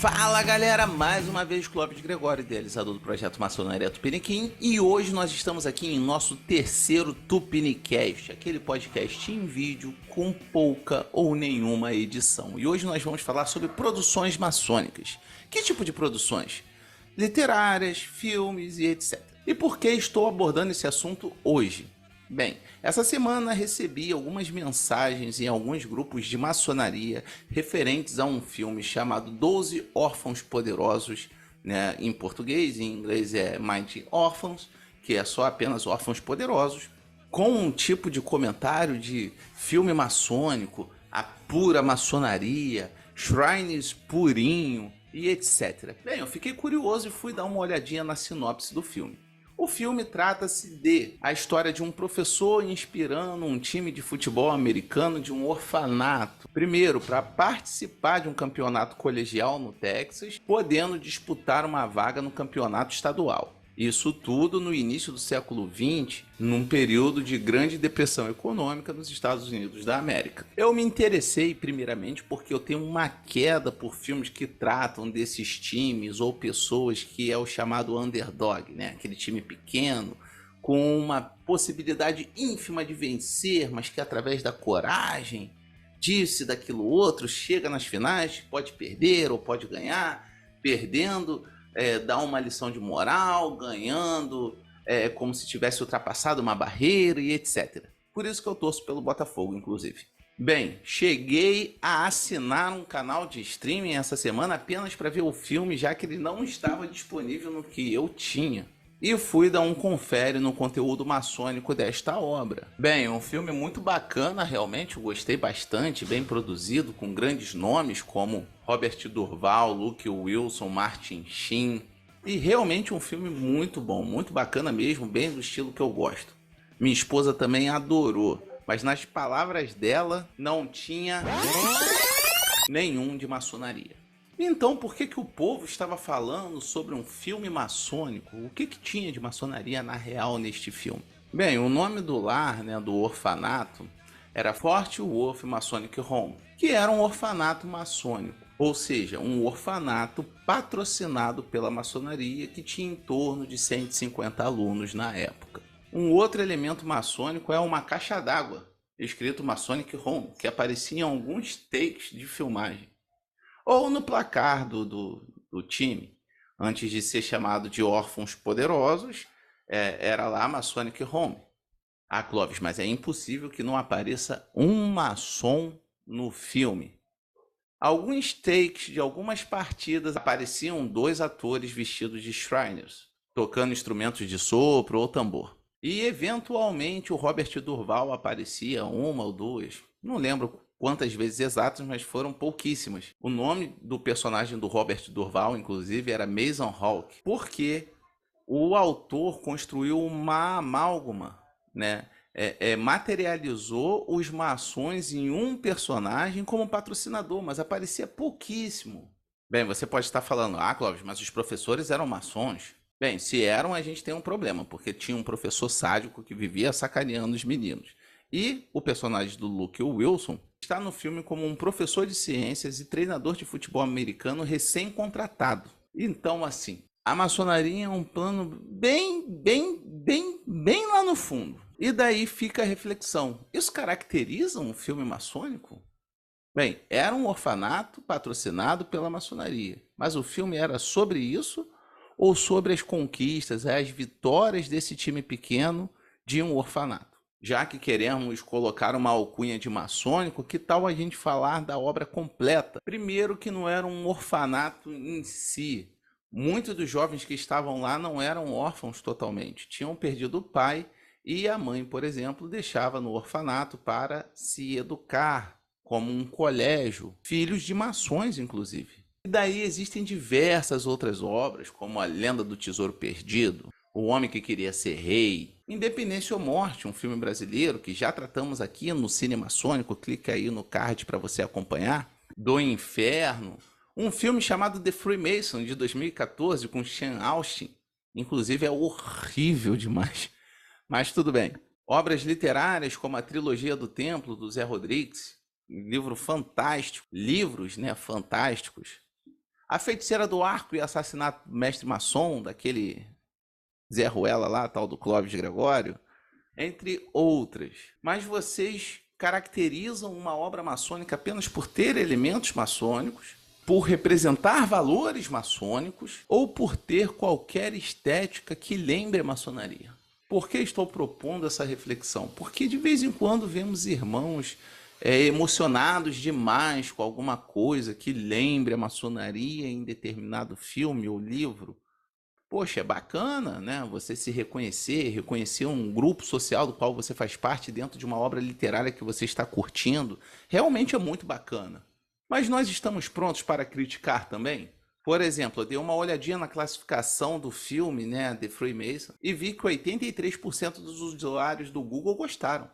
Fala galera, mais uma vez Clóvis Gregório, idealizador do projeto Maçonaria Tupiniquim, e hoje nós estamos aqui em nosso terceiro Tupinicast, aquele podcast em vídeo com pouca ou nenhuma edição. E hoje nós vamos falar sobre produções maçônicas. Que tipo de produções? Literárias, filmes e etc. E por que estou abordando esse assunto hoje? Bem, essa semana recebi algumas mensagens em alguns grupos de maçonaria referentes a um filme chamado 12 Órfãos Poderosos, né? Em português, em inglês é Mighty Orphans, que é só apenas Órfãos Poderosos, com um tipo de comentário de filme maçônico, a pura maçonaria, shrines purinho e etc. Bem, eu fiquei curioso e fui dar uma olhadinha na sinopse do filme. O filme trata-se de a história de um professor inspirando um time de futebol americano de um orfanato. Primeiro, para participar de um campeonato colegial no Texas, podendo disputar uma vaga no campeonato estadual. Isso tudo no início do século XX, num período de grande depressão econômica nos Estados Unidos da América. Eu me interessei primeiramente porque eu tenho uma queda por filmes que tratam desses times ou pessoas que é o chamado underdog, né? Aquele time pequeno, com uma possibilidade ínfima de vencer, mas que através da coragem, disso e daquilo outro, chega nas finais, pode perder ou pode ganhar, perdendo... dá uma lição de moral, ganhando, como se tivesse ultrapassado uma barreira e etc. Por isso que eu torço pelo Botafogo, inclusive. Bem, cheguei a assinar um canal de streaming essa semana apenas para ver o filme, já que ele não estava disponível no que eu tinha. E fui dar um confere no conteúdo maçônico desta obra. Bem, um filme muito bacana, realmente, eu gostei bastante, bem produzido, com grandes nomes como Robert Durval, Luke Wilson, Martin Sheen. E realmente um filme muito bom, muito bacana mesmo, bem do estilo que eu gosto. Minha esposa também adorou, mas nas palavras dela não tinha nenhum de maçonaria. Então, por que o povo estava falando sobre um filme maçônico? O que tinha de maçonaria na real neste filme? Bem, o nome do lar, né, do orfanato, era Fort Worth Masonic Home, que era um orfanato maçônico, ou seja, um orfanato patrocinado pela maçonaria que tinha em torno de 150 alunos na época. Um outro elemento maçônico é uma caixa d'água, escrito Masonic Home, que aparecia em alguns takes de filmagem. Ou no placar do time, antes de ser chamado de Órfãos Poderosos, era lá Masonic Home. Ah, Clóvis, mas é impossível que não apareça um maçom no filme. Alguns takes de algumas partidas apareciam 2 atores vestidos de Shriners, tocando instrumentos de sopro ou tambor. E eventualmente o Robert Durval aparecia 1 ou 2, não lembro quantas vezes exatas, mas foram pouquíssimas. O nome do personagem do Robert Durval, inclusive, era Mason Hawk, porque o autor construiu uma amálgama, né? Materializou os maçons em um personagem como patrocinador, mas aparecia pouquíssimo. Bem, você pode estar falando, Clóvis, mas os professores eram maçons. Bem, se eram, a gente tem um problema, porque tinha um professor sádico que vivia sacaneando os meninos. E o personagem do Luke Wilson está no filme como um professor de ciências e treinador de futebol americano recém-contratado. Então, assim, a maçonaria é um plano bem lá no fundo. E daí fica a reflexão. Isso caracteriza um filme maçônico? Bem, era um orfanato patrocinado pela maçonaria. Mas o filme era sobre isso ou sobre as conquistas, as vitórias desse time pequeno de um orfanato? Já que queremos colocar uma alcunha de maçônico, que tal a gente falar da obra completa? Primeiro que não era um orfanato em si. Muitos dos jovens que estavam lá não eram órfãos totalmente. Tinham perdido o pai e a mãe, por exemplo, deixava no orfanato para se educar, como um colégio. Filhos de maçons, inclusive. E daí existem diversas outras obras, como A Lenda do Tesouro Perdido, O Homem que Queria Ser Rei, Independência ou Morte, um filme brasileiro que já tratamos aqui no Cine Maçônico, clica aí no card para você acompanhar, Do Inferno, um filme chamado The Freemason, de 2014, com Sean Austin, inclusive é horrível demais, mas tudo bem. Obras literárias como a Trilogia do Templo, do Zé Rodrigues, livro fantástico, livros, né, fantásticos. A Feiticeira do Arco e Assassinato do Mestre Maçom, daquele Zé Ruela lá, tal do Clóvis Gregório, entre outras. Mas vocês caracterizam uma obra maçônica apenas por ter elementos maçônicos, por representar valores maçônicos ou por ter qualquer estética que lembre a maçonaria. Por que estou propondo essa reflexão? Porque de vez em quando vemos irmãos emocionados demais com alguma coisa que lembre a maçonaria em determinado filme ou livro. Poxa, é bacana, né? Você se reconhecer, reconhecer um grupo social do qual você faz parte dentro de uma obra literária que você está curtindo. Realmente é muito bacana. Mas nós estamos prontos para criticar também? Por exemplo, eu dei uma olhadinha na classificação do filme, né, The Freemason, e vi que 83% dos usuários do Google gostaram.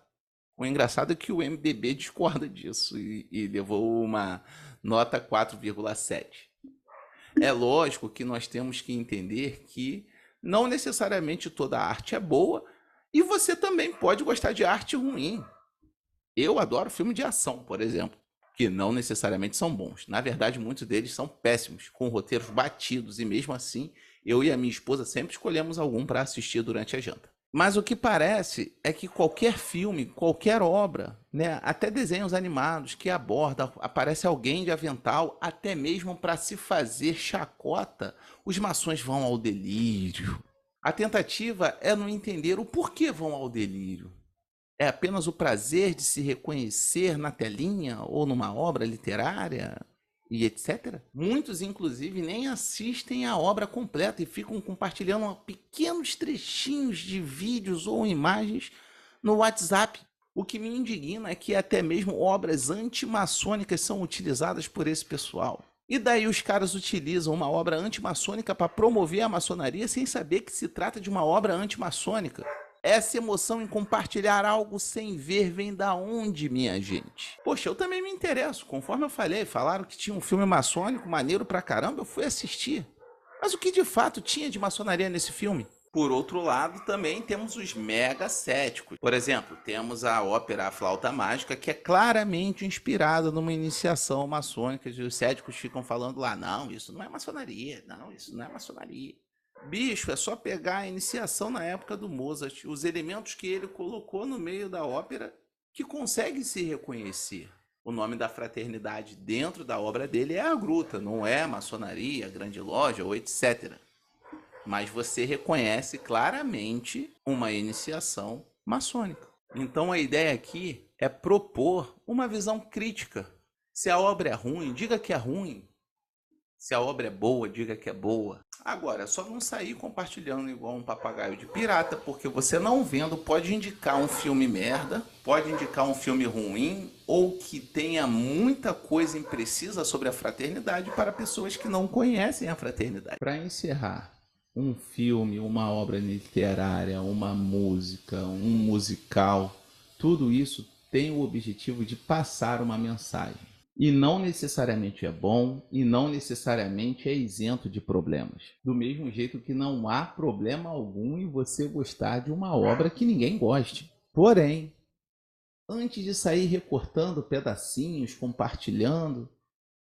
O engraçado é que o MDB discorda disso e levou uma nota 4,7. É lógico que nós temos que entender que não necessariamente toda arte é boa e você também pode gostar de arte ruim. Eu adoro filme de ação, por exemplo, que não necessariamente são bons. Na verdade, muitos deles são péssimos, com roteiros batidos, e mesmo assim, eu e a minha esposa sempre escolhemos algum para assistir durante a janta. Mas o que parece é que qualquer filme, qualquer obra, né, até desenhos animados que aborda, aparece alguém de avental, até mesmo para se fazer chacota, os maçons vão ao delírio. A tentativa é não entender o porquê vão ao delírio. É apenas o prazer de se reconhecer na telinha ou numa obra literária e etc. Muitos, inclusive, nem assistem a obra completa e ficam compartilhando pequenos trechinhos de vídeos ou imagens no WhatsApp. O que me indigna é que até mesmo obras antimaçônicas são utilizadas por esse pessoal. E daí os caras utilizam uma obra antimaçônica para promover a maçonaria sem saber que se trata de uma obra antimaçônica. Essa emoção em compartilhar algo sem ver vem da onde, minha gente? Poxa, eu também me interesso. Conforme eu falei, falaram que tinha um filme maçônico maneiro pra caramba, eu fui assistir. Mas o que de fato tinha de maçonaria nesse filme? Por outro lado, também temos os mega céticos. Por exemplo, temos a ópera A Flauta Mágica, que é claramente inspirada numa iniciação maçônica, e os céticos ficam falando lá, não, isso não é maçonaria, não, isso não é maçonaria. Bicho, é só pegar a iniciação na época do Mozart, os elementos que ele colocou no meio da ópera que consegue se reconhecer. O nome da fraternidade dentro da obra dele é a gruta, não é a maçonaria, a grande loja ou etc. Mas você reconhece claramente uma iniciação maçônica. Então a ideia aqui é propor uma visão crítica. Se a obra é ruim, diga que é ruim. Se a obra é boa, diga que é boa. Agora, é só não sair compartilhando igual um papagaio de pirata, porque você não vendo pode indicar um filme merda, pode indicar um filme ruim, ou que tenha muita coisa imprecisa sobre a fraternidade para pessoas que não conhecem a fraternidade. Para encerrar, um filme, uma obra literária, uma música, um musical, tudo isso tem o objetivo de passar uma mensagem. E não necessariamente é bom e não necessariamente é isento de problemas. Do mesmo jeito que não há problema algum em você gostar de uma obra que ninguém goste. Porém, antes de sair recortando pedacinhos, compartilhando,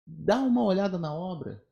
dá uma olhada na obra.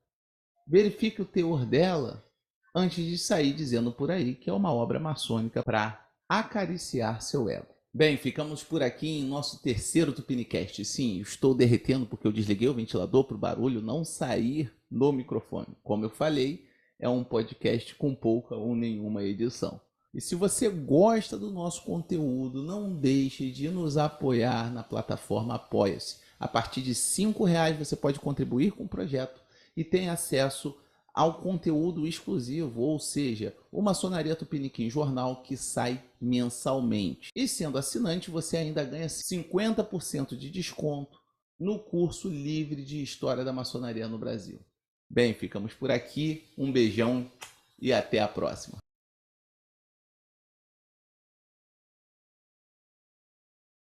Verifique o teor dela antes de sair dizendo por aí que é uma obra maçônica para acariciar seu ego. Bem, ficamos por aqui em nosso terceiro Tupinicast. Sim, estou derretendo porque eu desliguei o ventilador para o barulho não sair no microfone. Como eu falei, é um podcast com pouca ou nenhuma edição. E se você gosta do nosso conteúdo, não deixe de nos apoiar na plataforma Apoia-se. A partir de R$5 você pode contribuir com o projeto e tem acesso ao conteúdo exclusivo, ou seja, o Maçonaria Tupiniquim Jornal, que sai mensalmente. E sendo assinante, você ainda ganha 50% de desconto no curso livre de História da Maçonaria no Brasil. Bem, ficamos por aqui, um beijão e até a próxima.